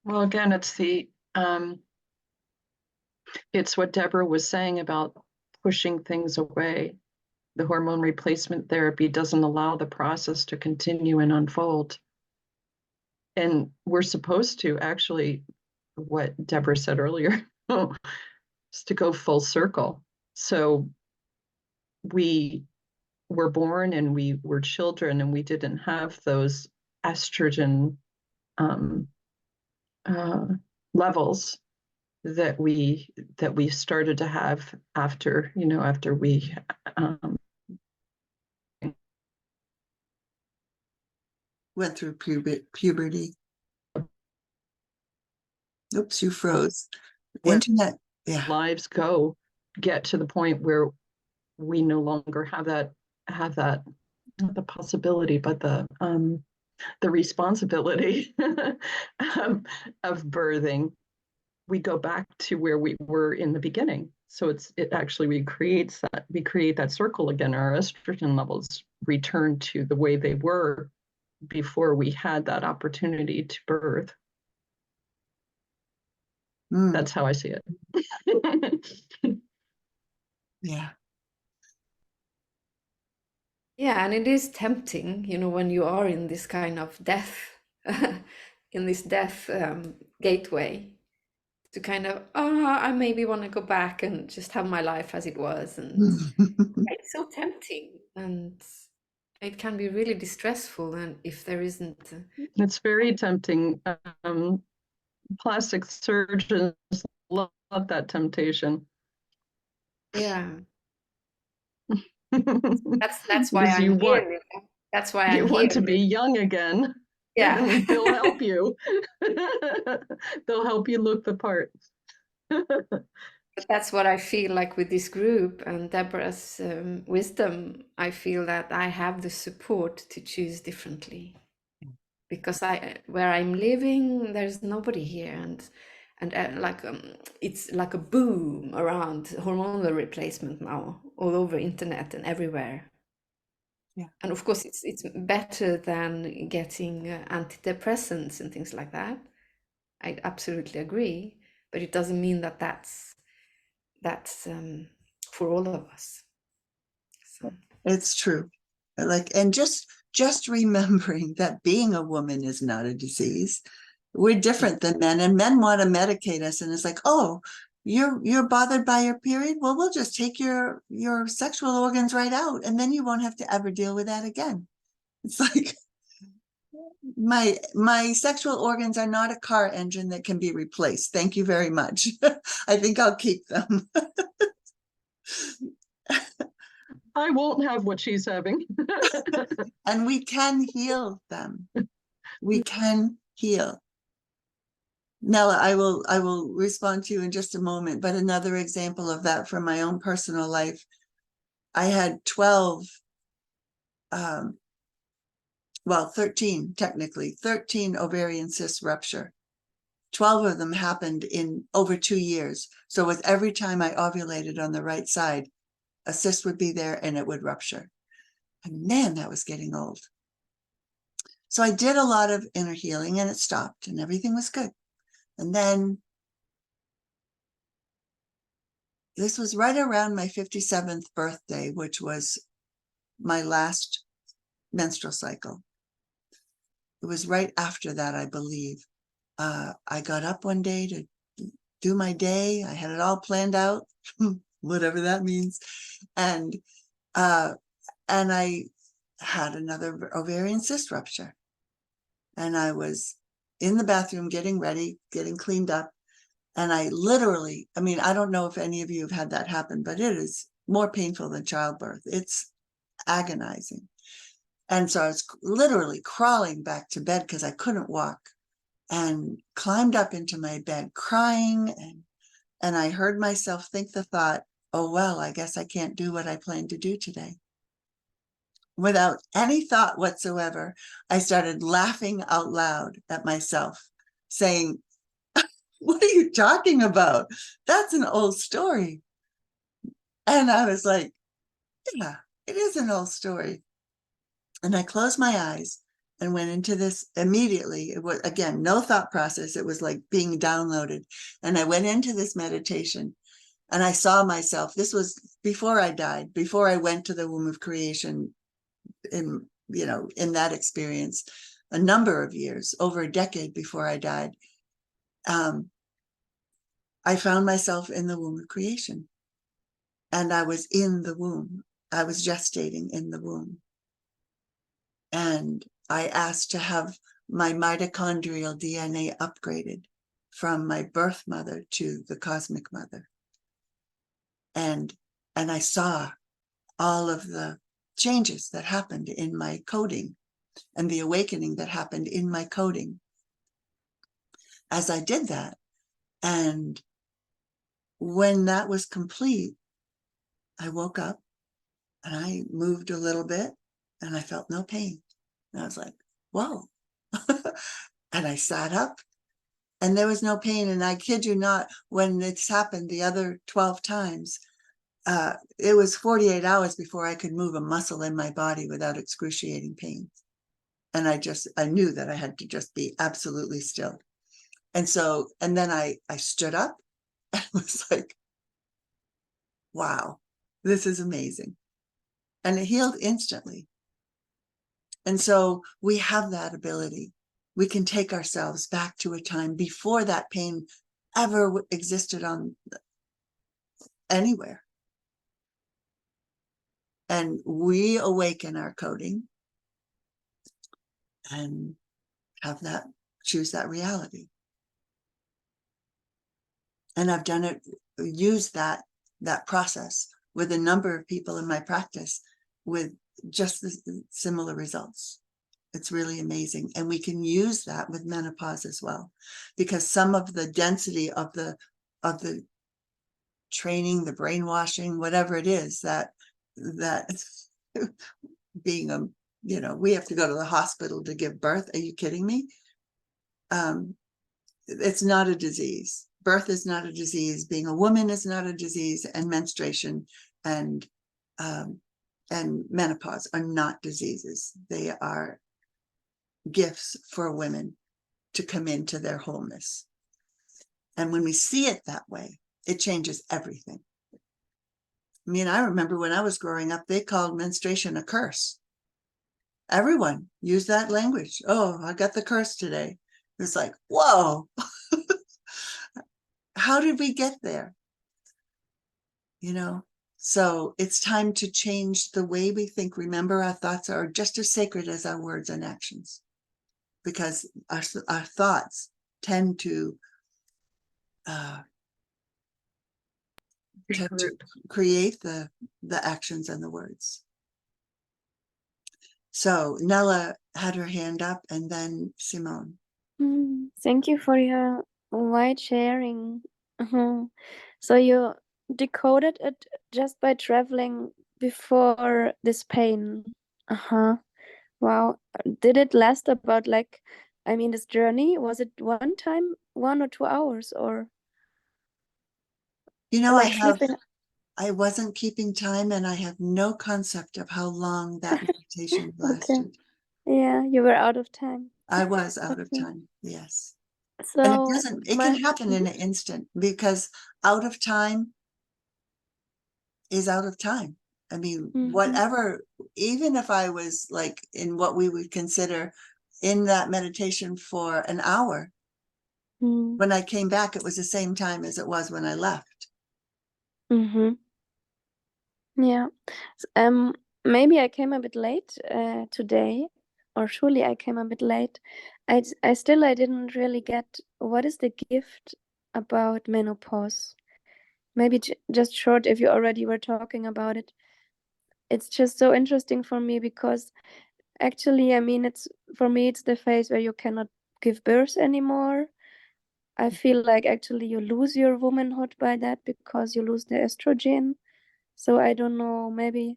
Well, again, it's what Deborah was saying about pushing things away. The hormone replacement therapy doesn't allow the process to continue and unfold. And we're supposed to actually, what Deborah said earlier, is to go full circle. So we were born and we were children and we didn't have those estrogen um, uh, levels that we started to have after we um, Went through puberty. Oops, you froze. where Internet. Yeah. lives get to the point where we no longer have that not the possibility but the responsibility of birthing. We go back to where we were in the beginning. So it actually we create that circle again. Our estrogen levels return to the way they were before we had that opportunity to birth. That's how I see it. Yeah. Yeah, and it is tempting, when you are in this kind of death, in this death gateway, to kind of, I maybe want to go back and just have my life as it was. And it's so tempting, and it can be really distressful. And if there isn't, It's very tempting. Plastic surgeons love that temptation. yeah, that's why Because I'm here. That's why I'm you here. want to be young again. Yeah. They'll help you. They'll help you look the part. But that's what I feel like with this group and Deborah's wisdom. I feel that I have the support to choose differently, because where I'm living, there's nobody here, and it's like a boom around hormonal replacement now, all over internet and everywhere. Yeah. And of course, it's better than getting antidepressants and things like that. I absolutely agree, but it doesn't mean that that's for all of us. So. It's true. And just remembering that being a woman is not a disease. We're different than men, and men want to medicate us, and it's like, oh, you're bothered by your period? Well, we'll just take your sexual organs right out, and then you won't have to ever deal with that again. It's like, my sexual organs are not a car engine that can be replaced. Thank you very much. I think I'll keep them. I won't have what she's having. And we can heal them. We can heal. Nella, I will respond to you in just a moment, but another example of that from my own personal life. I had 13 technically, 13 ovarian cyst rupture. 12 of them happened in over 2 years. So with every time I ovulated on the right side, a cyst would be there and it would rupture. And man, that was getting old. So I did a lot of inner healing and it stopped and everything was good. And then this was right around my 57th birthday, which was my last menstrual cycle. It was right after that, I believe. I got up one day to do my day. I had it all planned out, whatever that means. And I had another ovarian cyst rupture. And I was in the bathroom getting ready, getting cleaned up. And I literally, I don't know if any of you have had that happen, but it is more painful than childbirth. It's agonizing. And so I was literally crawling back to bed because I couldn't walk, and climbed up into my bed crying. And I heard myself think the thought, oh, well, I guess I can't do what I planned to do today. Without any thought whatsoever, I started laughing out loud at myself, saying, what are you talking about? That's an old story. And I was like, yeah, it is an old story. And I closed my eyes and went into this immediately. It was, again, no thought process. It was like being downloaded. And I went into this meditation and I saw myself. This was before I died, before I went to the womb of creation in, in that experience, a number of years, over a decade before I died. I found myself in the womb of creation, and I was in the womb. I was gestating in the womb. And I asked to have my mitochondrial DNA upgraded from my birth mother to the cosmic mother. And I saw all of the changes that happened in my coding and the awakening that happened in my coding as I did that. And when that was complete, I woke up and I moved a little bit and I felt no pain. And I was like, whoa. And I sat up and there was no pain. And I kid you not, when it's happened the other 12 times, it was 48 hours before I could move a muscle in my body without excruciating pain. And I knew that I had to just be absolutely still. And so, and then I stood up and was like, wow, this is amazing. And it healed instantly. And so we have that ability. We can take ourselves back to a time before that pain ever existed on anywhere. And we awaken our coding and have that, choose that reality. And I've done it, used that process with a number of people in my practice with just the similar results. It's really amazing. And we can use that with menopause as well, because some of the density of the training, the brainwashing, whatever it is, that being we have to go to the hospital to give birth. Are you kidding me? It's not a disease. Birth is not a disease. Being a woman is not a disease, and menstruation and menopause are not diseases. They are gifts for women to come into their wholeness. And when we see it that way, it changes everything. I mean, I remember when I was growing up, they called menstruation a curse. Everyone used that language. Oh, I got the curse today. It's like, whoa, how did we get there? So it's time to change the way we think. Remember, our thoughts are just as sacred as our words and actions, because our thoughts tend to create the actions and the words. So Nella had her hand up, and then Simone. Thank you for your wide sharing. So you decoded it just by traveling before this pain. Wow. Did it last about this journey, was it one time, 1 or 2 hours, or? I wasn't keeping time, and I have no concept of how long that meditation lasted. Okay. Yeah, you were out of time. I was out of time. Yes. So and it can happen in an instant, because out of time is out of time. I mean, whatever, even if I was like in what we would consider in that meditation for an hour, when I came back, it was the same time as it was when I left. Yeah. Maybe I came a bit late today, or surely I came a bit late. I didn't really get what is the gift about menopause. Maybe just short, if you already were talking about it. It's just so interesting for me, because actually, it's the phase where you cannot give birth anymore. I feel like actually you lose your womanhood by that, because you lose the estrogen. So I don't know, maybe,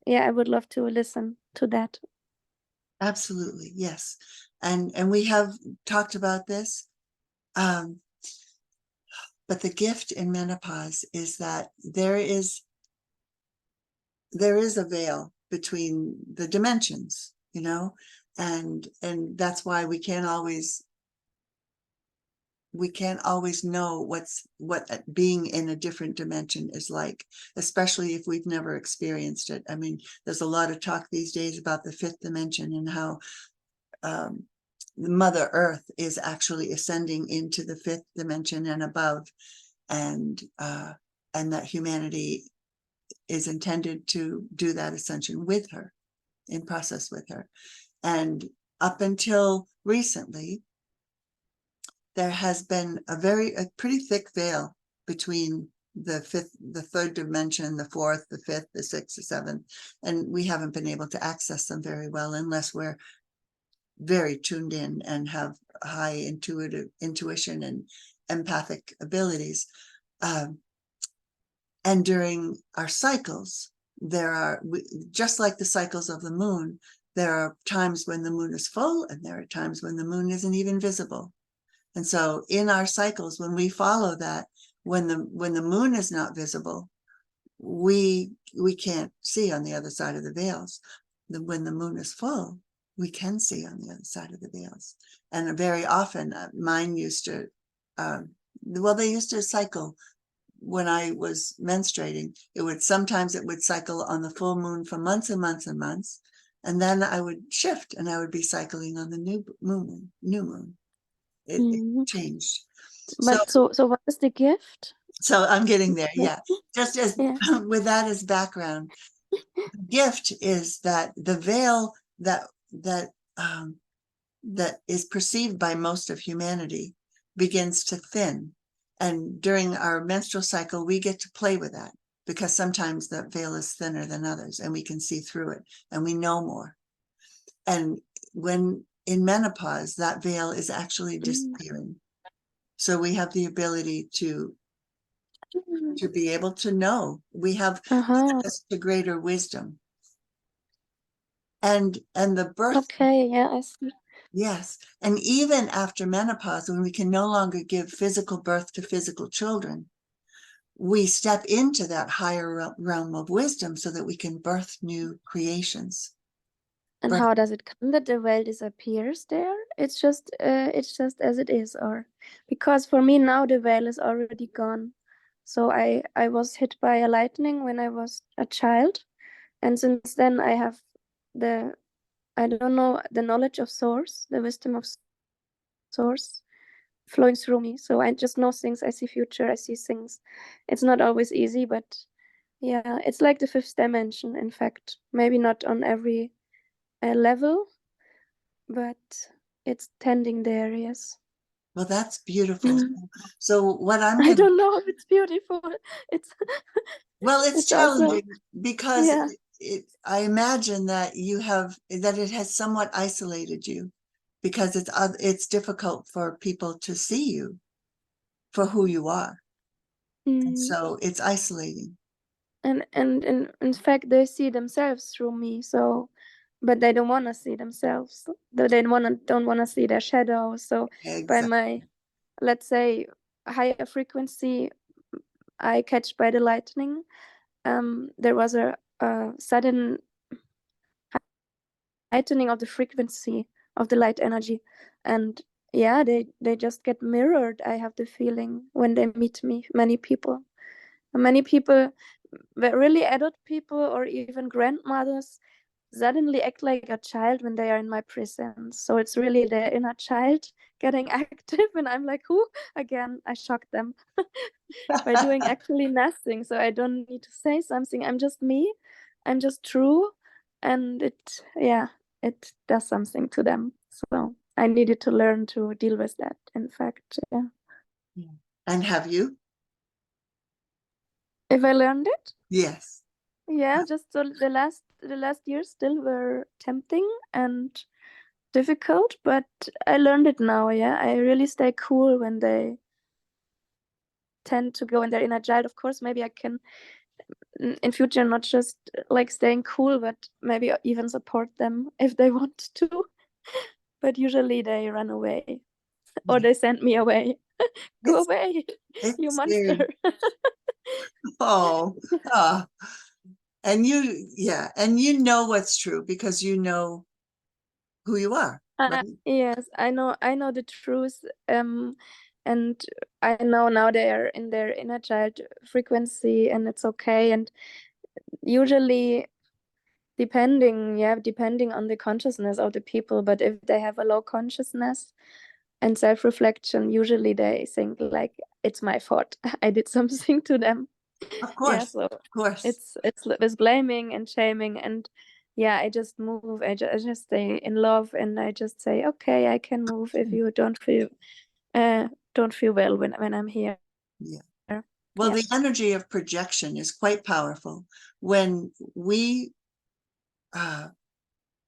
I would love to listen to that. Absolutely, yes. And we have talked about this. But the gift in menopause is that there is a veil between the dimensions, And that's why we can't always know what being in a different dimension is like, especially if we've never experienced it. I mean, there's a lot of talk these days about the fifth dimension and how Mother Earth is actually ascending into the fifth dimension and above, and that humanity is intended to do that ascension with her, in process with her. And up until recently, there has been a pretty thick veil between the third dimension, the fourth, the fifth, the sixth, the seventh, and we haven't been able to access them very well unless we're very tuned in and have high intuition and empathic abilities. And during our cycles, just like the cycles of the moon, there are times when the moon is full and there are times when the moon isn't even visible. And so in our cycles, when we follow that, when the moon is not visible, we can't see on the other side of the veils. When the moon is full, we can see on the other side of the veils. And very often mine used to, they used to cycle. When I was menstruating, sometimes it would cycle on the full moon for months and months and months. And then I would shift and I would be cycling on the new moon. It changed. But so what is the gift? So I'm getting there. Yeah. Just as with that as background, the gift is that the veil that is perceived by most of humanity begins to thin. And during our menstrual cycle, we get to play with that because sometimes the veil is thinner than others and we can see through it and we know more. And when in menopause, that veil is actually disappearing. So we have the ability to be able to know. We have access to greater wisdom. And the birth. Okay, yeah, I see. Yes. And even after menopause, when we can no longer give physical birth to physical children, we step into that higher realm of wisdom so that we can birth new creations. And how does it come that the veil disappears there? It's just as it is, or because for me now the veil is already gone. So I was hit by a lightning when I was a child, and since then I have the knowledge of source, the wisdom of source flowing through me. So I just know things. I see future. I see things. It's not always easy, but yeah, it's like the fifth dimension. In fact, maybe not on every level, but it's tending there. Yes. Well, that's beautiful. So what I don't know if it's beautiful. It's it's challenging also, because I imagine that it has somewhat isolated you because it's difficult for people to see you for who you are. And so it's isolating. And in fact, they see themselves through me. So, but they don't want to see themselves. They don't want to see their shadow. So by my, let's say, higher frequency, I catch by the lightning. There was a sudden heightening of the frequency of the light energy, and they just get mirrored. I have the feeling when they meet me. Many people, really adult people or even grandmothers, suddenly act like a child when they are in my presence. So it's really their inner child getting active, and I'm like, who? Again, I shocked them by doing actually nothing. So I don't need to say something. I'm just me. I'm just true, and it does something to them. So I needed to learn to deal with that. In fact, yeah. And have you? If I learned it? Yes. Yeah, just so the last years still were tempting and difficult, but I learned it now. Yeah, I really stay cool when they tend to go in their inner child. Of course, maybe I can in future not just like staying cool, but maybe even support them if they want to. But usually they run away or they send me away. Go away, you monster. And you know what's true because you know who you are, right? Yes, I know the truth. And I know now they are in their inner child frequency, and it's okay. And usually, depending on the consciousness of the people, but if they have a low consciousness and self-reflection, usually they think like it's my fault. I did something to them. Of Yeah, course, so of course. it's blaming and shaming, and yeah, I just move. I just stay in love, and I just say, okay, I can move if you don't feel well when I'm here. Yeah. Well, Yeah. the energy of projection is quite powerful when we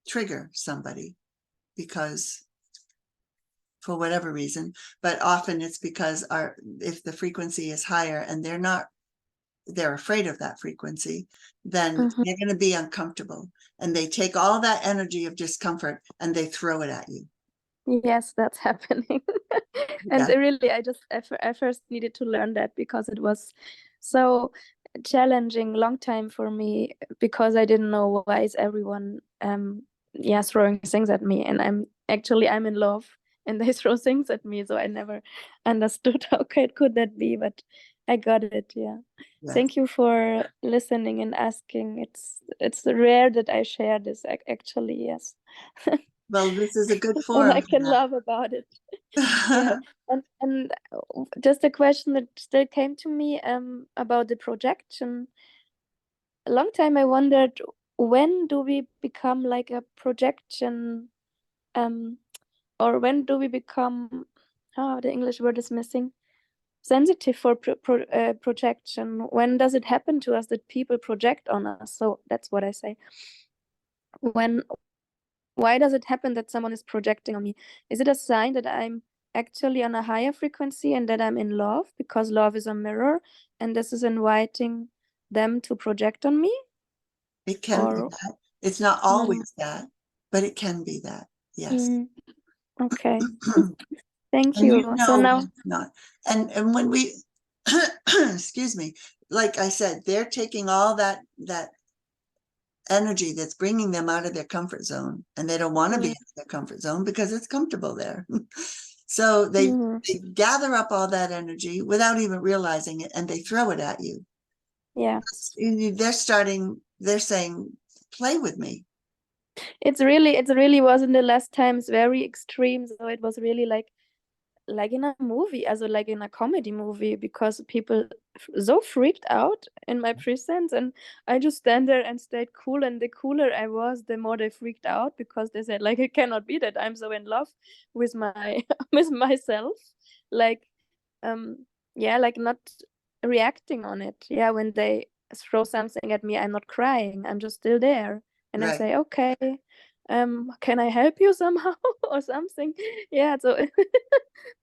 trigger somebody because for whatever reason, but often it's because if the frequency is higher and they're afraid of that frequency, then Mhm. they're going to be uncomfortable, and they take all that energy of discomfort and they throw it at you. Yes, that's happening. And Yeah. really, I first needed to learn that because it was so challenging, long time for me, because I didn't know why is everyone throwing things at me, and I'm in love and they throw things at me, so I never understood how could that be, but I got it. Yeah. Yeah. Thank you for listening and asking. It's rare that I share this actually. Yes. Well, this is a good And forum I for can that. laugh about it. Yeah. And just a question that still came to me about the projection. A long time I wondered, when do we become like a projection, um or when do we become, the English word is missing, sensitive for projection? When does it happen to us that people project on us? So that's what I say. When Why does it happen that someone is projecting on me? Is it a sign that I'm actually on a higher frequency and that I'm in love, because love is a mirror and this is inviting them to project on me? It can be Or that. It's not always that, but it can be that. Yes. okay. Thank And you you. So know now, when it's not. And when we excuse me, like I said, they're taking all that energy that's bringing them out of their comfort zone, and they don't want to be in their comfort zone because it's comfortable there. So they gather up all that energy without even realizing it, and they throw it at you. yeah, They're saying, play with me. it really was in the last times very extreme. So it was really like in a movie, also like in a comedy movie, because people so freaked out in my presence, and I just stand there and stayed cool, and the cooler I was, the more they freaked out, because they said like, it cannot be that I'm so in love with my with myself, like like not reacting on it. Yeah, when they throw something at me, I'm not crying, I'm just still there, and I Right. say, okay, can I help you somehow or something? Yeah, so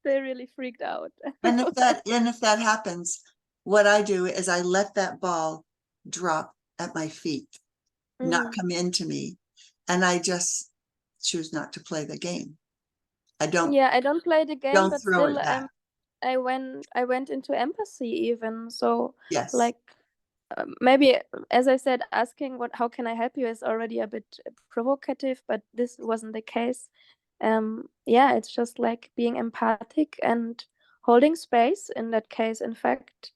they really freaked out. And if that happens, what I do is I let that ball drop at my feet, not come into me, and I just choose not to play the game. I don't Yeah, I don't play the game, but throw still, it back. I went into empathy even. So Yes. like, maybe, as I said, asking how can I help you is already a bit provocative, but this wasn't the case. Yeah, it's just like being empathic and holding space in that case, in fact.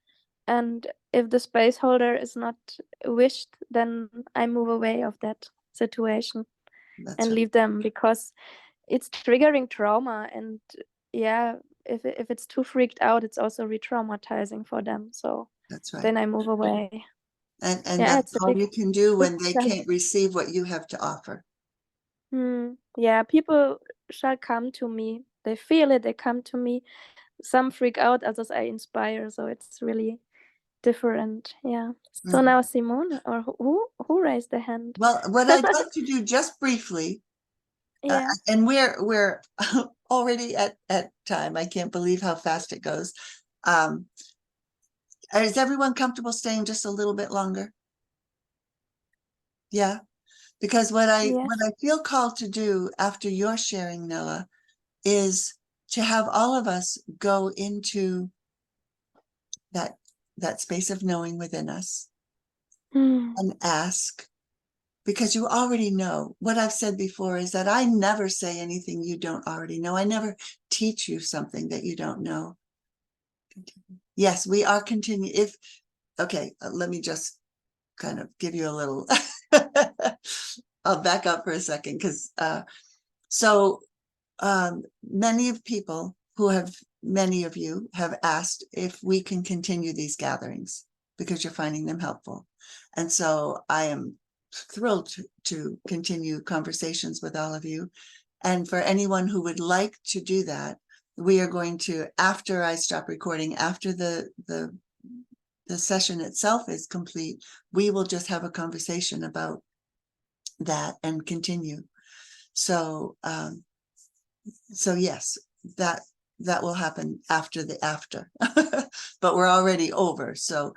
And if the space holder is not wished, then I move away of that situation That's and right. leave them, because it's triggering trauma. And yeah, if it's too freaked out, it's also re-traumatizing for them. So That's right. then I move away. And Yeah, that's it's a all big, you can do big when they challenge. can't receive what you have to offer. Yeah, people shall come to me. They feel it, they come to me. Some freak out, others I inspire. So it's really different. Yeah. So now Simone, or who raised the hand? Well, what I'd like to do just briefly, Yeah. and we're already at time. I can't believe how fast it goes. Is everyone comfortable staying just a little bit longer? Yeah, because what I Yes. feel called to do after your sharing, Noah, is to have all of us go into that space of knowing within us and ask because you already know. What I've said before is that I never say anything you don't already know. I never teach you something that you don't know. Yes, we are continuing. Okay, let me just kind of give you a little, I'll back up for a second, because many of you have asked if we can continue these gatherings because you're finding them helpful. And so I am thrilled to continue conversations with all of you. And for anyone who would like to do that, we are going to, after I stop recording, after the session itself is complete, we will just have a conversation about that and continue. So yes, that will happen after the after, but we're already over. So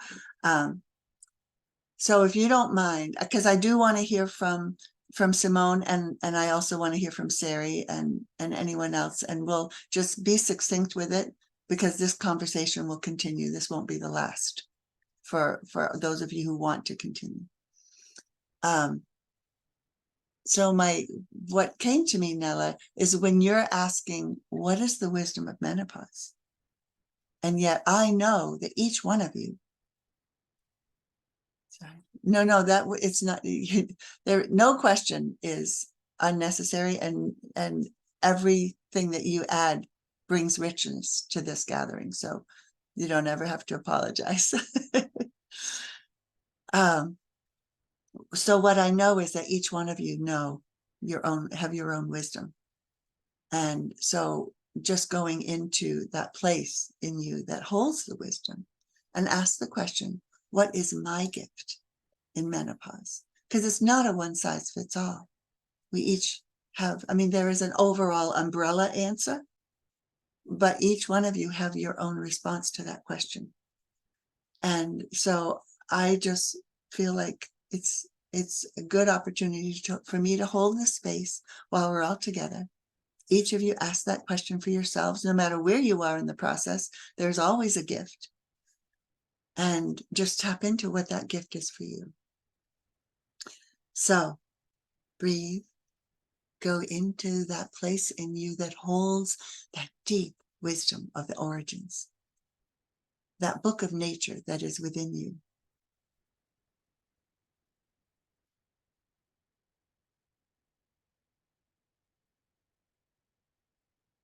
if you don't mind, because I do want to hear from Simone, and I also want to hear from Sari and anyone else, and we'll just be succinct with it, because this conversation will continue. This won't be the last for those of you who want to continue. So what came to me, Nella, is when you're asking, what is the wisdom of menopause? And yet I know that each one of you, it's not, there, no question is unnecessary, and everything that you add brings richness to this gathering. So you don't ever have to apologize. So what I know is that each one of you have your own wisdom. And so just going into that place in you that holds the wisdom and ask the question, what is my gift in menopause? Because it's not a one size fits all. We each have, there is an overall umbrella answer, but each one of you have your own response to that question. And so I just feel like it's a good opportunity for me to hold this space while we're all together. Each of you ask that question for yourselves. No matter where you are in the process, there's always a gift. And just tap into what that gift is for you. So breathe, go into that place in you that holds that deep wisdom of the origins, that book of nature that is within you.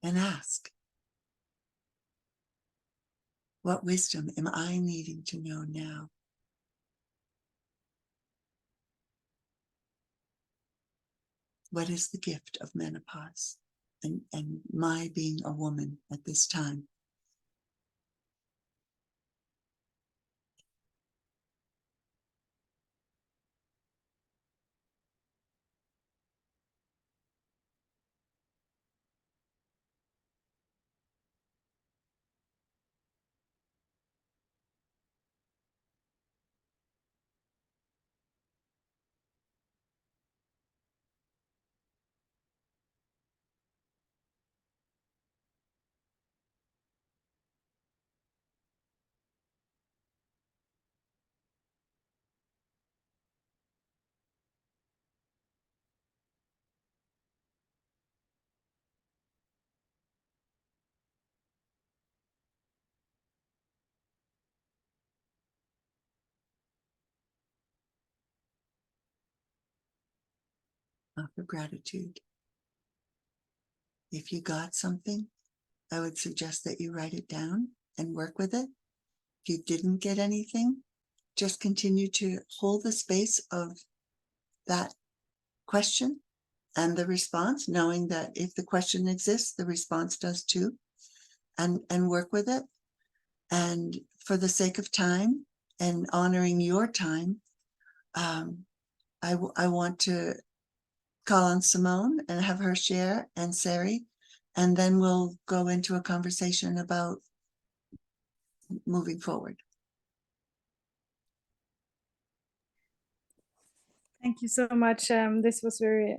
And ask, what wisdom am I needing to know now? What is the gift of menopause and my being a woman at this time? Offer gratitude. If you got something, I would suggest that you write it down and work with it. If you didn't get anything, just continue to hold the space of that question and the response, knowing that if the question exists, the response does too, and work with it. And for the sake of time and honoring your time, I want to call on Simone and have her share, and Sari, and then we'll go into a conversation about moving forward. Thank you so much. This was very,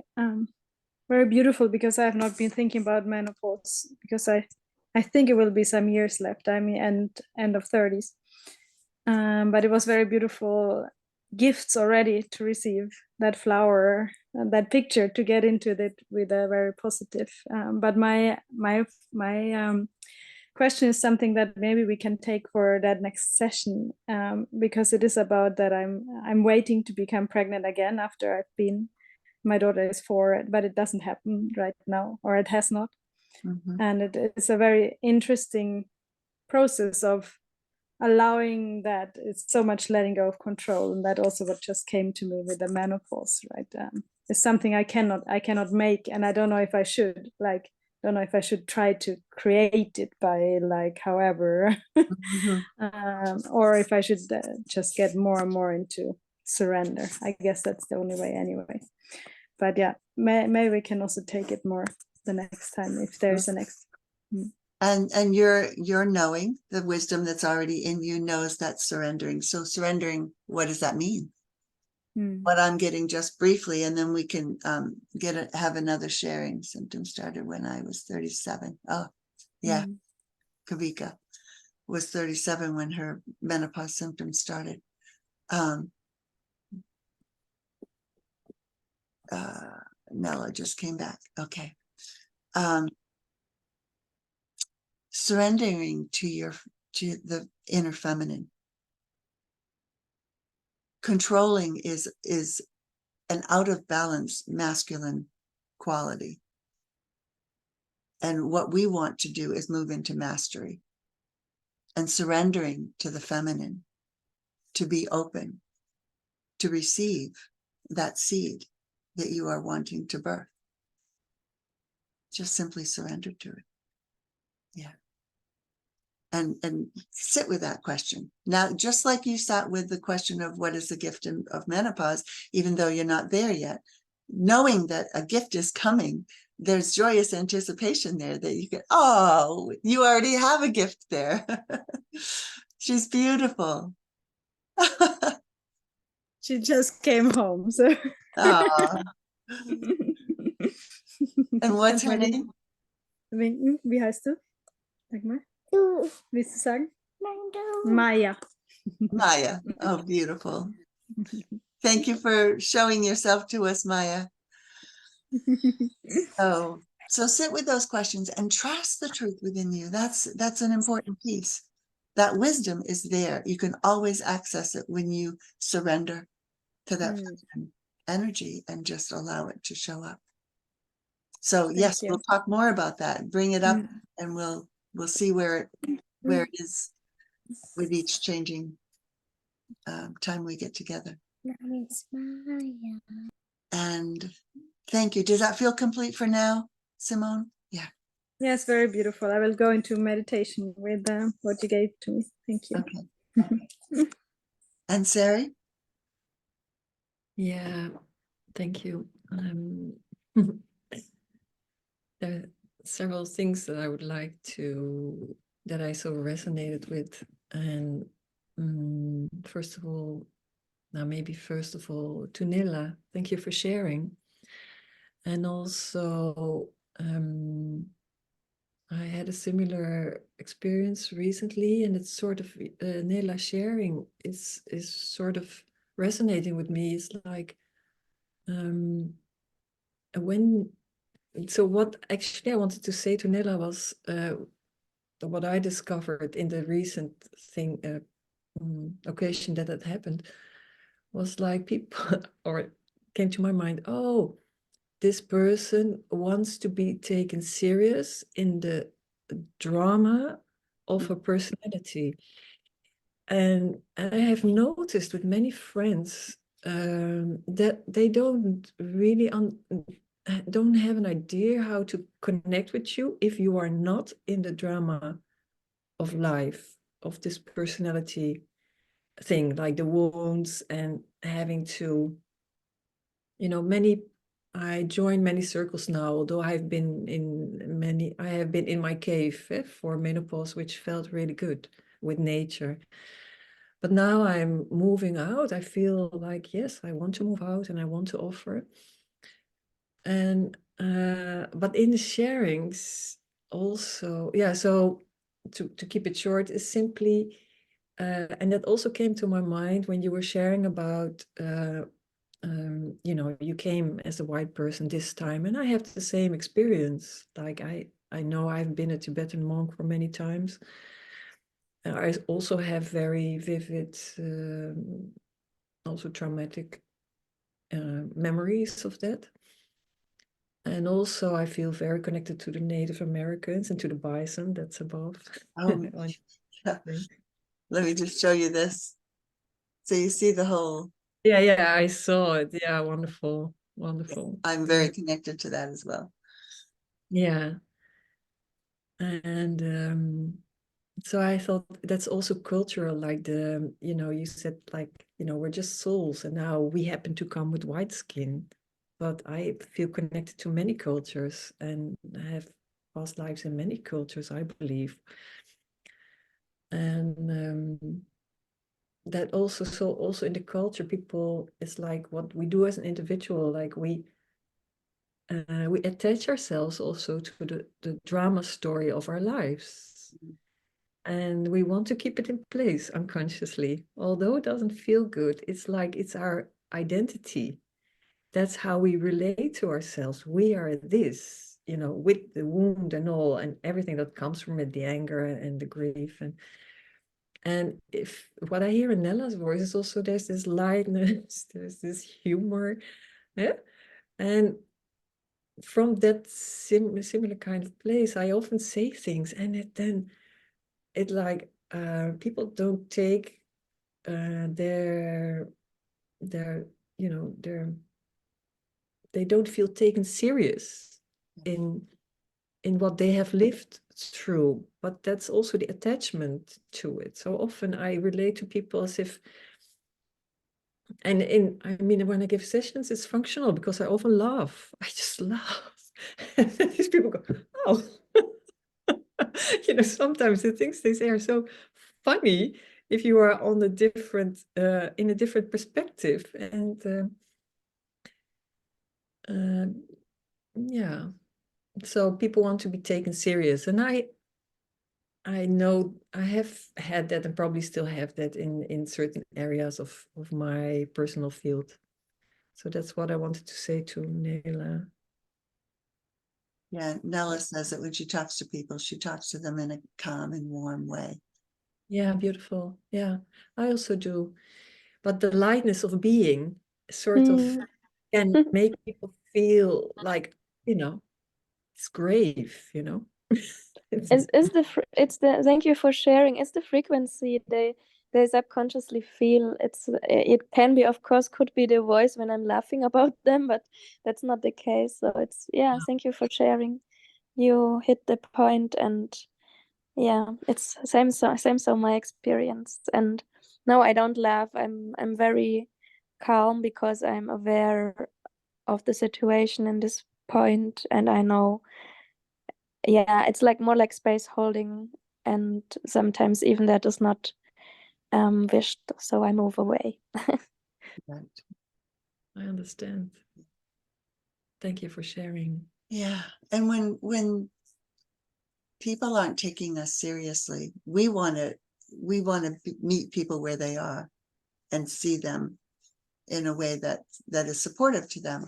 very beautiful, because I have not been thinking about menopause, because I think it will be some years left. End of 30s. But it was very beautiful gifts already to receive that flower and that picture, to get into it with a very positive. But my question is something that maybe we can take for that next session, because it is about that I'm waiting to become pregnant again after I've been. My daughter is 4, but it doesn't happen right now, or it has not. And it is a very interesting process of allowing that. It's so much letting go of control, and that also what just came to me with the menopause, right? It's something I cannot make, and I don't know if I should, like, don't know if I should try to create it by, like, however, or if I should just get more and more into surrender. I guess that's the only way anyway. But yeah, maybe we can also take it more the next time, if there's a next. And you're knowing the wisdom that's already in you knows that surrendering. So surrendering, what does that mean? What I'm getting just briefly, and then we can have another sharing. Symptom started when I was 37. Oh, yeah. Kavika was 37 when her menopause symptoms started. Nella just came back. Okay. Surrendering to the inner feminine. Controlling is an out of balance masculine quality. And what we want to do is move into mastery and surrendering to the feminine, to be open, to receive that seed that you are wanting to birth. Just simply surrender to it. Yeah. And sit with that question. Now, just like you sat with the question of what is the gift of menopause, even though you're not there yet, knowing that a gift is coming, there's joyous anticipation there that you can, oh, you already have a gift there. She's beautiful. She just came home, so. And what's her name? Wie heißt du? Sag mal. Willst du sagen? Maya. Maya. Oh, beautiful. Thank you for showing yourself to us, Maya. So sit with those questions and trust the truth within you. That's an important piece. That wisdom is there. You can always access it when you surrender to that energy and just allow it to show up. So yes, we'll talk more about that. Bring it up, and we'll see where it is with each changing time we get together. And thank you. Does that feel complete for now, Simone? Yeah. Yes, very beautiful. I will go into meditation with what you gave to me. Thank you. Okay. And Sari? Yeah, thank you. There are several things that I would like that I so resonated with. And first of all, to Nilla, thank you for sharing. And also, I had a similar experience recently, and it's sort of Nilla sharing is sort of resonating with me. It's like so what actually I wanted to say to Nilla was what I discovered in the recent occasion that had happened was like people, or came to my mind, oh, this person wants to be taken serious in the drama of her personality. And I have noticed with many friends that they don't really don't have an idea how to connect with you if you are not in the drama of life, of this personality thing, like the wounds and having to, I join many circles now, although I have been in my cave for menopause, which felt really good with nature. But now I'm moving out. I feel like, yes, I want to move out and I want to offer. And but in the sharings also, yeah, so to keep it short, is simply and that also came to my mind when you were sharing about, you know, you came as a white person this time, and I have the same experience. Like I know I've been a Tibetan monk for many times. And I also have very vivid, also traumatic memories of that. And also I feel very connected to the Native Americans and to the bison that's above. Oh, yeah. Let me just show you this. So you see the whole. Yeah, I saw it. Yeah, wonderful, wonderful. I'm very connected to that as well. Yeah. And so I thought that's also cultural, like you know, you said like, you know, we're just souls and now we happen to come with white skin. But I feel connected to many cultures and have past lives in many cultures, I believe. And that also, so also in the culture, people, it's like what we do as an individual, like we attach ourselves also to the drama story of our lives. And we want to keep it in place unconsciously. Although it doesn't feel good, it's like it's our identity. That's how we relate to ourselves. We are this, you know, with the wound and all, and everything that comes from it, the anger and the grief. And if what I hear in Nella's voice is also there's this lightness, there's this humor. Yeah. And from that similar kind of place, I often say things, and it like people don't take their you know they don't feel taken serious in what they have lived through, but that's also the attachment to it. So often I relate to people as if, and I mean, when I give sessions, it's functional because I often laugh. I just laugh. And these people go, oh. You know, sometimes the things they say are so funny if you are on a different, in a different perspective. And yeah, so people want to be taken serious. And I know I have had that and probably still have that in certain areas of my personal field. So that's what I wanted to say to Nela. Yeah, Nella says that when she talks to people, she talks to them in a calm and warm way. Yeah, beautiful. Yeah, I also do. But the lightness of being sort of can make people feel like, you know, it's grave, you know. It's the thank you for sharing. It's the frequency they subconsciously feel. It can be, of course, could be the voice when I'm laughing about them, but that's not the case. So it's, yeah, thank you for sharing. You hit the point, and yeah, it's same so my experience. And no, I don't laugh. I'm very calm because I'm aware of the situation in this point, and I know, yeah, it's like more like space holding, and sometimes even that is not wished, so I move away. Right. I understand. Thank you for sharing. Yeah. And when people aren't taking us seriously, we want to meet people where they are and see them in a way that is supportive to them.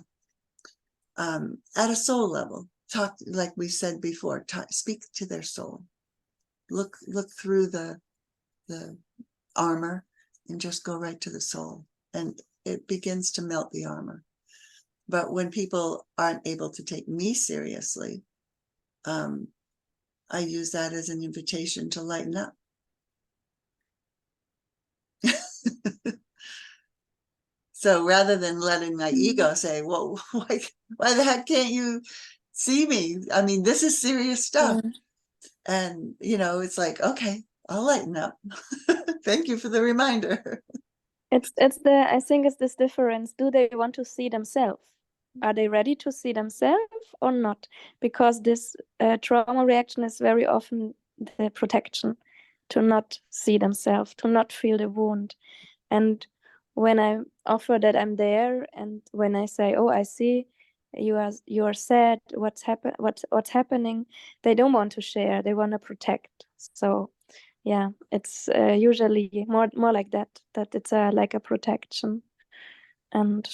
At a soul level, talk, like we said before, speak to their soul. Look through the armor and just go right to the soul, and it begins to melt the armor. But when people aren't able to take me seriously, I use that as an invitation to lighten up. So rather than letting my ego say, well, why the heck can't you see me? I mean, this is serious stuff. Yeah. And, you know, it's like, okay, I'll lighten up. Thank you for the reminder. I think it's this difference. Do they want to see themselves? Are they ready to see themselves or not? Because this trauma reaction is very often the protection, to not see themselves, to not feel the wound. And when I offer that I'm there, and when I say, oh, I see you are sad, what's happening, they don't want to share, they want to protect. So yeah, it's usually more like that it's like a protection. And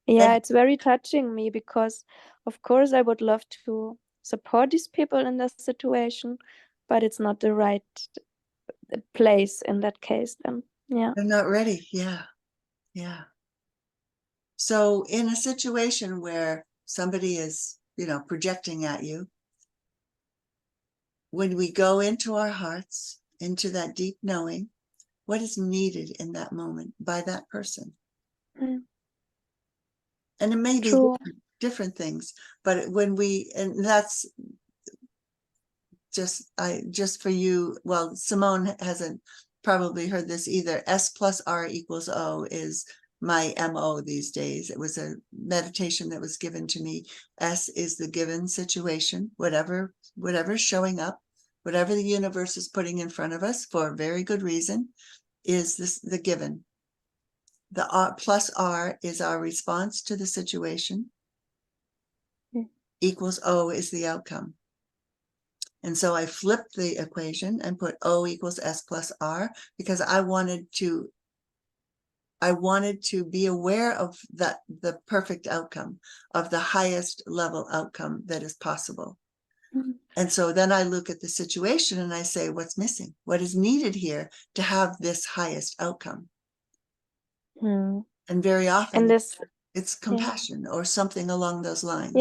yeah, And it's very touching me, because of course I would love to support these people in this situation, but it's not the right place in that case then. Yeah. they're not ready. Yeah. Yeah. So in a situation where somebody is, projecting at you, when we go into our hearts, into that deep knowing, what is needed in that moment by that person? Mm. And it may be True. different things, but and that's just for you. Well, Simone hasn't probably heard this either. S plus R equals O is my MO these days. It was a meditation that was given to me. S is the given situation, whatever's showing up, whatever the universe is putting in front of us for a very good reason, is this the given. The R plus R is our response to the situation. Equals O is the outcome. And so I flipped the equation and put O equals S plus R, because I wanted to be aware of the perfect outcome, of the highest level outcome that is possible. Mm. And so then I look at the situation and I say, what's missing? What is needed here to have this highest outcome? Mm. And very And often this, it's yeah, compassion or something along those lines.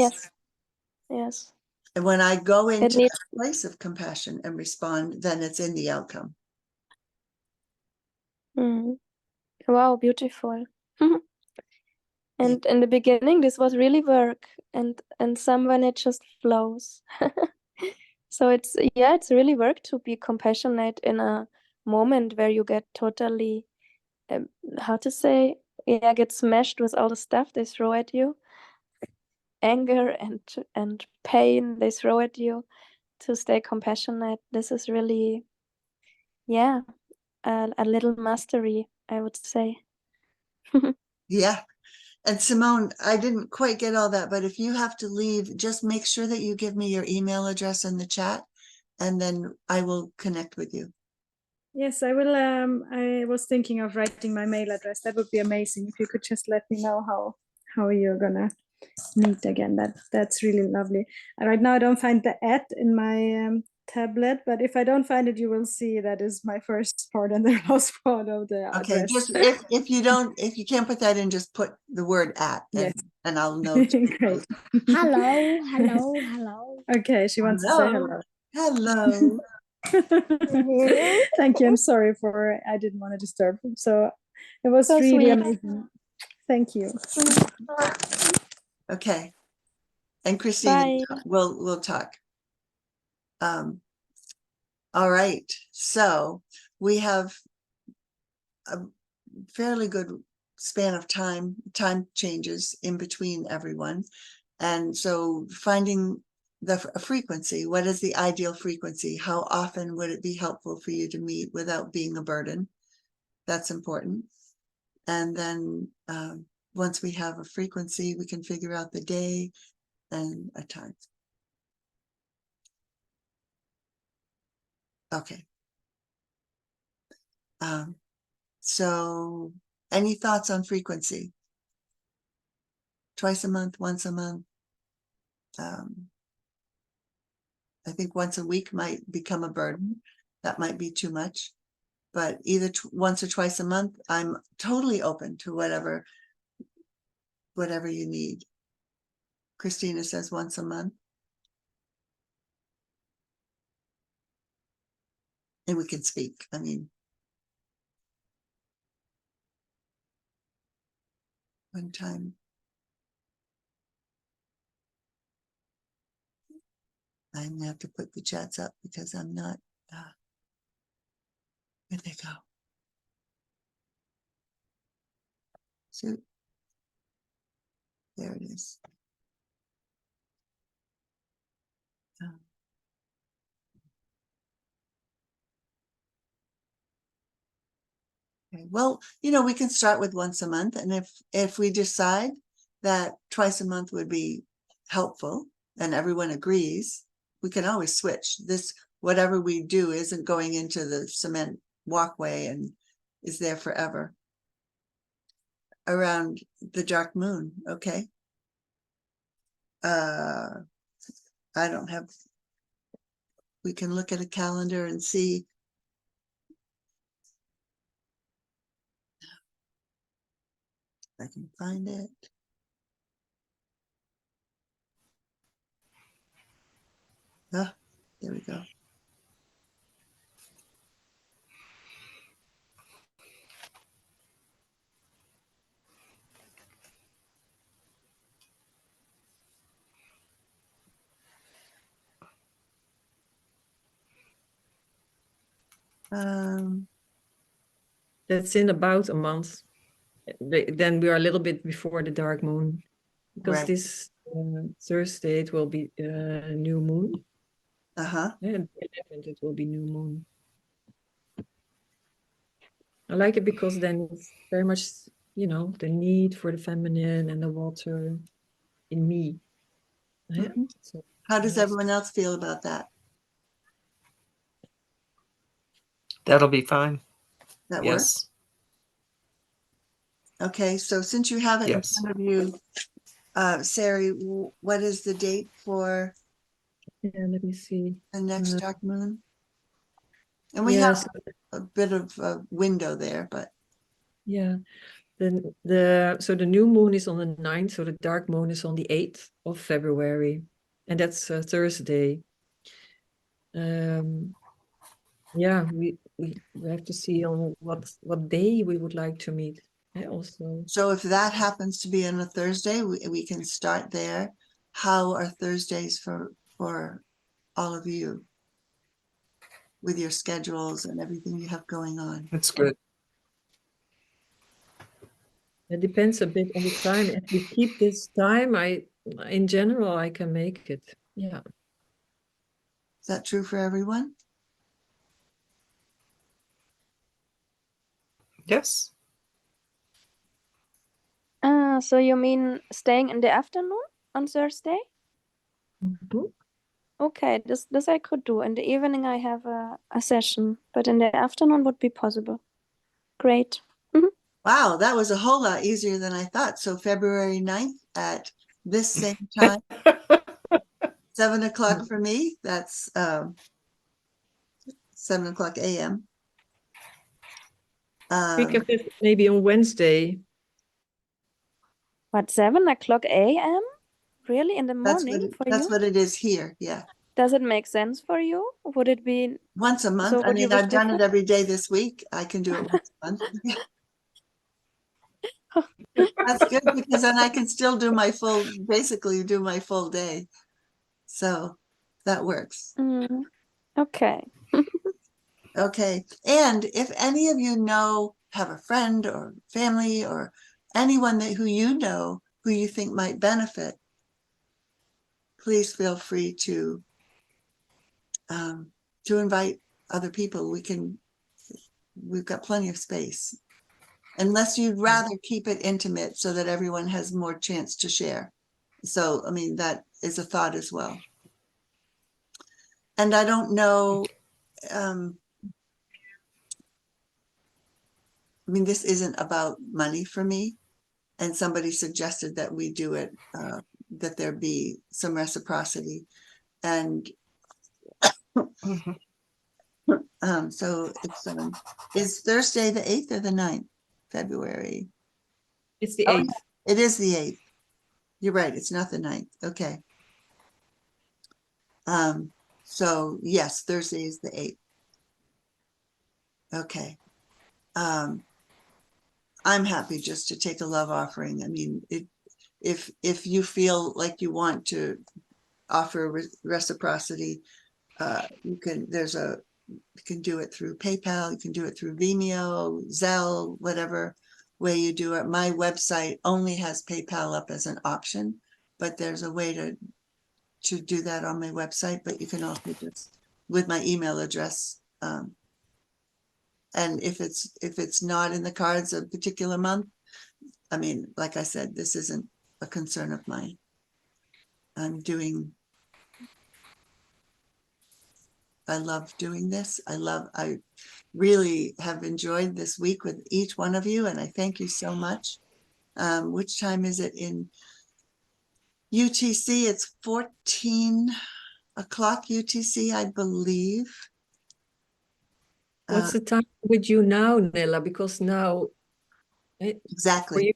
yes. And when I go It into needs, that place of compassion and respond, then it's in the outcome. wow, beautiful. Yeah. And in the beginning, this was really work, and someone it just flows. So it's really work to be compassionate in a moment where you get totally, how to say, get smashed with all the stuff they throw at you, anger and pain they throw at you. To stay compassionate, this is really, a little mastery, I would say. Yeah. And Simone, I didn't quite get all that, but if you have to leave, just make sure that you give me your email address in the chat, and then I will connect with you. Yes, I will. I was thinking of writing my mail address. That would be amazing if you could just let me know how you're gonna meet again. That's really lovely. And right now I don't find the @ in my tablet, but if I don't find it, you will see that is my first part and the last part of the Okay, address. just if you can't put that in, just put the word @ Yes. and I'll know. Great. Hello. Okay, she wants to say hello. Hello. Thank you. I'm sorry I didn't want to disturb him. So it was So really sweet. amazing. Thank you. Okay. And Christina, Bye. we'll talk. All right. So we have a fairly good span of time changes in between everyone. And so finding the frequency, what is the ideal frequency? How often would it be helpful for you to meet without being a burden? That's important. And then once we have a frequency, we can figure out the day and a time. Okay. So any thoughts on frequency? Twice a month, once a month? I think once a week might become a burden. That might be too much, but either once or twice a month, I'm totally open to whatever you need. Christina says once a month. And we can speak. I mean, one time. I'm gonna have to put the chats up because I'm not, where'd they go? So there it is. Okay. Well, we can start with once a month. And if we decide that twice a month would be helpful and everyone agrees, we can always switch. whatever we do isn't going into the cement walkway and is there forever. Around the dark moon, okay? I don't have, we can look at a calendar and see. If I can find it. Ah, there we go. That's in about a month. Then we are a little bit before the dark moon, because Right. this Thursday it will be new moon. Uh-huh. And the 11th it will be new moon. I like it because then it's very much, you know, the need for the feminine and the water in me. Yeah. Mhm. So, How does yes. everyone else feel about that? That'll be fine. That works? Yes. Okay, so since you have it in Yes. front of you, Sari, what is the date for Yeah, let me see. the next dark moon? And we Yes, have a bit of a window there, but yeah. Then so the new moon is on the 9th, so the dark moon is on the 8th of February, and that's Thursday. Yeah, we have to see on what day we would like to meet. Yeah, also. so if that happens to be on a Thursday, we can start there. How are Thursdays for all of you with your schedules and everything you have going on? That's good. It depends a bit on the time. If we keep this time, in general, I can make it. Yeah. Is that true for everyone? Yes. So you mean staying in the afternoon on Thursday? Mhm. Okay, this I could do. In the evening I have a session, but in the afternoon would be possible. Great. Wow, that was a whole lot easier than I thought. So February 9th at this same time, 7 o'clock for me. That's 7 o'clock a.m. We can fit maybe on Wednesday. What, 7 o'clock a.m.? Really, in the morning for that's you? what it is here. Yeah. Does it make sense for you? Would it be Once a month. so? I Would you mean, wish I've done it different? every day this week. I can do it once a month. That's good because then I can still do basically do my full day. So that works. Mm, okay. Okay. And if any of you have a friend or family or anyone who you know who you think might benefit, please feel free to invite other people. We've got plenty of space. Unless you'd rather keep it intimate so that everyone has more chance to share. So, I mean, that is a thought as well. And I don't know, I mean, this isn't about money for me. And somebody suggested that we do it, that there be some reciprocity. And so it's is Thursday the 8th or the 9th, February? It's the Oh, 8th. it is the 8th. You're right. It's not the 9th. Okay. So yes, Thursday is the 8th. Okay. I'm happy just to take a love offering. I mean, if you feel like you want to offer reciprocity, you can do it through PayPal, you can do it through Vimeo, Zelle, whatever way you do it. My website only has PayPal up as an option, but there's a way to do that on my website, but you can also just with my email address. And if it's not in the cards a particular month, I mean, like I said, this isn't a concern of mine. love doing this. I really have enjoyed this week with each one of you, and I thank you so much. Which time is it in UTC? It's 14 o'clock UTC, I believe. What's the time with you now, Nella? Because now, Exactly.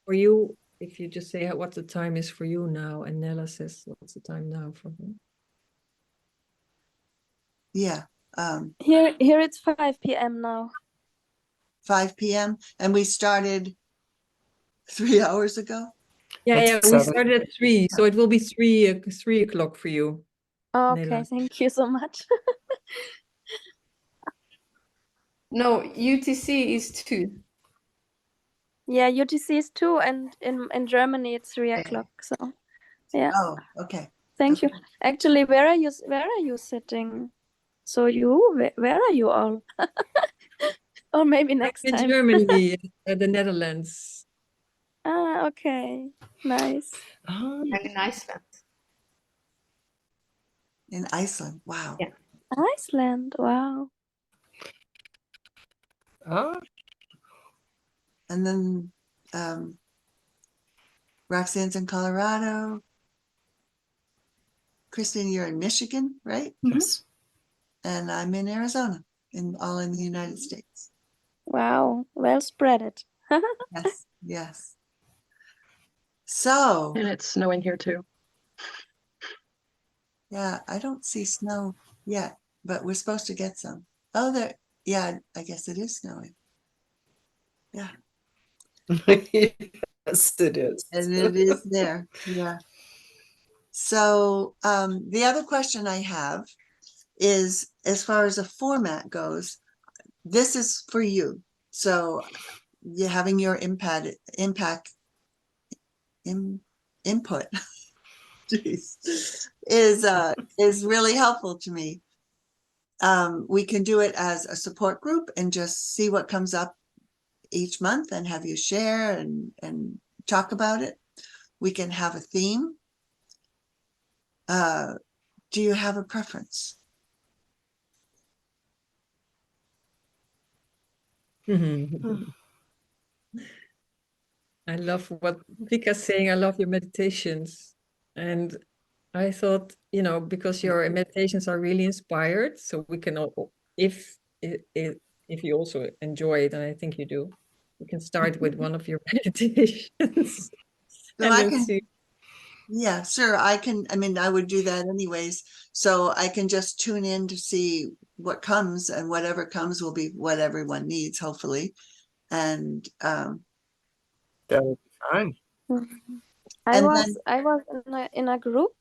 for you, if you just say what the time is for you now, and Nella says what's the time now for her. Yeah. Here it's 5 p.m. now. 5 p.m. and we started 3 hours ago. Yeah, It's yeah, we 7. started at 3, so it will be 3 o'clock for you. Oh, okay, Nella. thank you so much. No, UTC is 2. Yeah, UTC is 2, and in Germany it's 3 o'clock. So yeah, Oh, okay. thank you. Actually, where are you sitting? So where are you all? Or maybe next In time. Germany, the Netherlands. Ah, okay, nice. Oh, I'm in Iceland. In Iceland. Wow. Yeah. Iceland, wow. oh, And then Roxanne's in Colorado. Christine, you're in Michigan, right? yes. And I'm in Arizona, all in the United States. Wow, well spread it. Yes, yes. So, And it's snowing here too. yeah, I don't see snow yet, but we're supposed to get some. Oh, there, yeah, I guess it is snowing. Yeah, Yes, it is. and it is there. Yeah. So, the other question I have is, as far as a format goes, this is for you. So, you having your input, geez, is really helpful to me. We can do it as a support group and just see what comes up each month and have you share and talk about it. We can have a theme. Do you have a preference? I love what Vika's saying. I love your meditations. And I thought, because your meditations are really inspired, so we can all, if you also enjoy it, and I think you do, we can start with one of your meditations. So And I then can, see. yeah, sure. I mean, I would do that anyways. So I can just tune in to see what comes, and whatever comes will be what everyone needs, hopefully. And That'll be fine. I And was then- in a group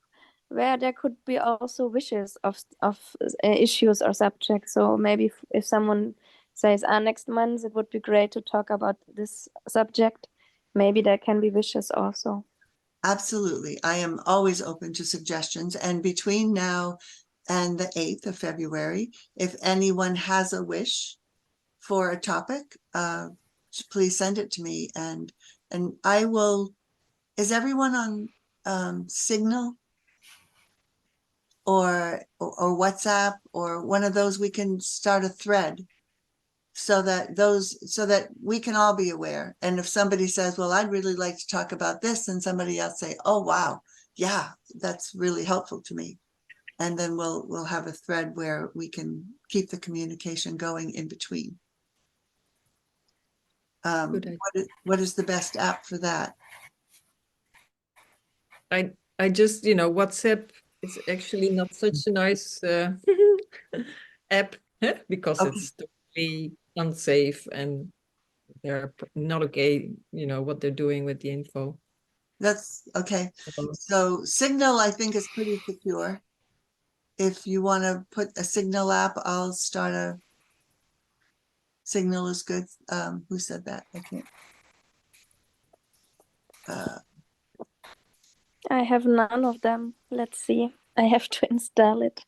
where there could be also wishes of issues or subjects. So maybe if someone says, next month it would be great to talk about this subject, maybe there can be wishes also. absolutely. I am always open to suggestions. And between now and the 8th of February, if anyone has a wish for a topic, please send it to me, and I will. Is everyone on Signal or WhatsApp or one of those? We can start a thread so that we can all be aware. And if somebody says, well, I'd really like to talk about this, and somebody else say, oh wow, yeah, that's really helpful to me. And then we'll have a thread where we can keep the communication going in between. What is the best app for that? I just, WhatsApp is actually not such a nice app because Okay. it's totally unsafe and they're not okay, what they're doing with the info. That's okay. So Signal, I think, is pretty secure. If you want to put a Signal app, I'll start a Signal is good. Who said that? I can't. I have none of them. Let's see. I have to install it.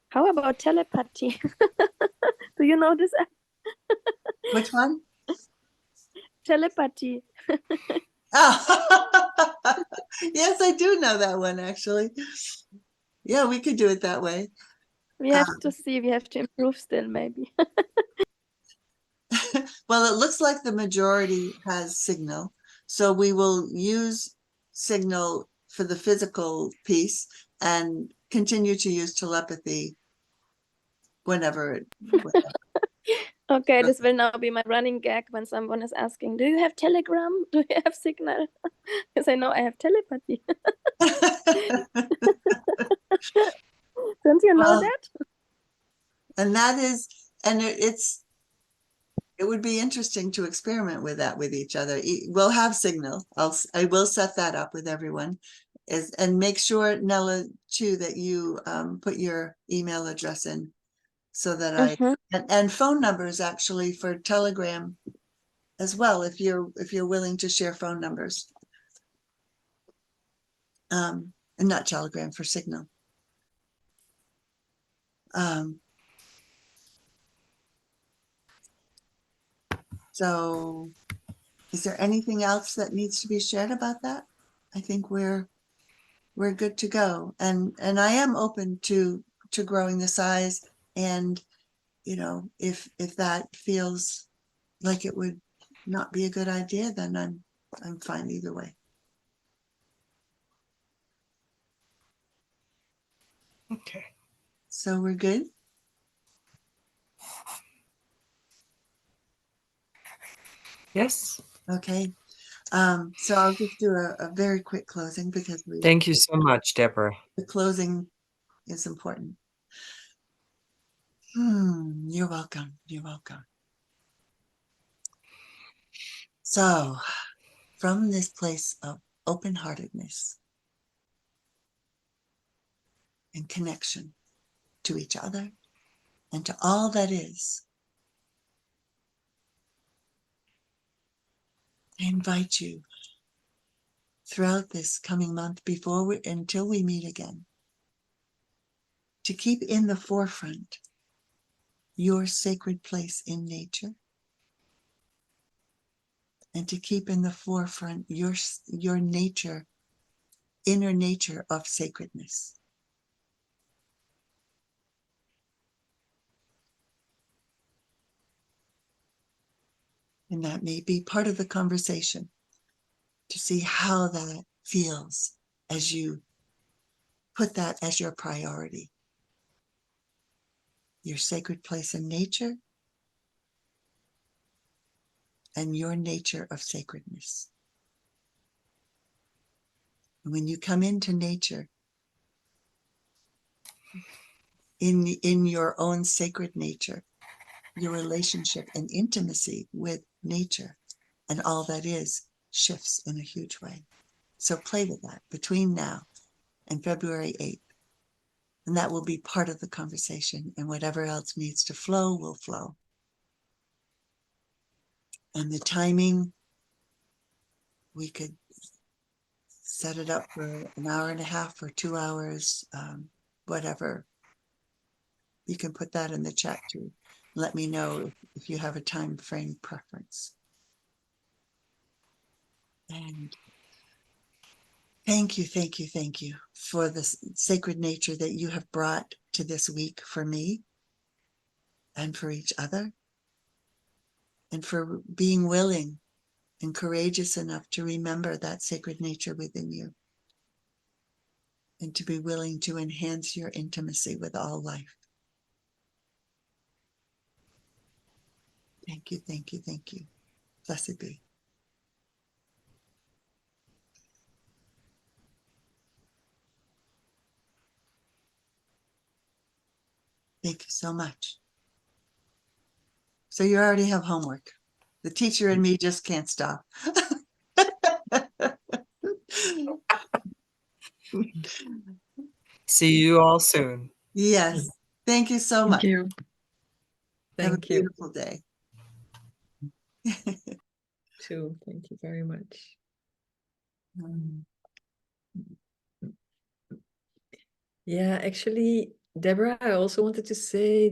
How about telepathy? Do you know this app? Which one? Telepathy. Oh, Yes, I do know that one actually. Yeah, we could do it that way. We have to see, we have to improve still, maybe. Well, it looks like the majority has Signal, so we will use Signal for the physical piece and continue to use telepathy whenever. Okay, this will now be my running gag when someone is asking, do you have Telegram? Do you have Signal? Because I know I have telepathy. Don't you know Well, that? and that is, and it would be interesting to experiment with that with each other. We'll have Signal. I will set that up with everyone, and make sure, Nella, too, that you put your email address in, so that and phone numbers actually for Telegram as well, if you're willing to share phone numbers. And not Telegram, for Signal. So is there anything else that needs to be shared about that? I think we're good to go. And I am open to growing the size, and if that feels like it would not be a good idea, then I'm fine either way. Okay. So we're good. Yes. Okay. So I'll just do a very quick closing, because Thank you so much, Deborah. the closing is important. You're welcome. You're welcome. So, from this place of open-heartedness and connection to each other and to all that is, I invite you throughout this coming month, until we meet again, to keep in the forefront your sacred place in nature, and to keep in the forefront your nature, inner nature of sacredness. And that may be part of the conversation, to see how that feels as you put that as your priority. Your sacred place in nature and your nature of sacredness. When you come into nature, in your own sacred nature, your relationship and intimacy with nature and all that is shifts in a huge way. So play with that between now and February 8th. And that will be part of the conversation, and whatever else needs to flow will flow. And the timing, we could set it up for an hour and a half or 2 hours, whatever. You can put that in the chat too. Let me know if you have a time frame preference. And thank you for the sacred nature that you have brought to this week for me and for each other, and for being willing and courageous enough to remember that sacred nature within you, and to be willing to enhance your intimacy with all life. Thank you. Blessed be. Thank you so much. So you already have homework. The teacher in me just can't stop. See you all soon. Yes. Thank you so much. Thank you. Have a Thank you beautiful day. too. Thank you very much. Yeah, actually, Deborah, I also wanted to say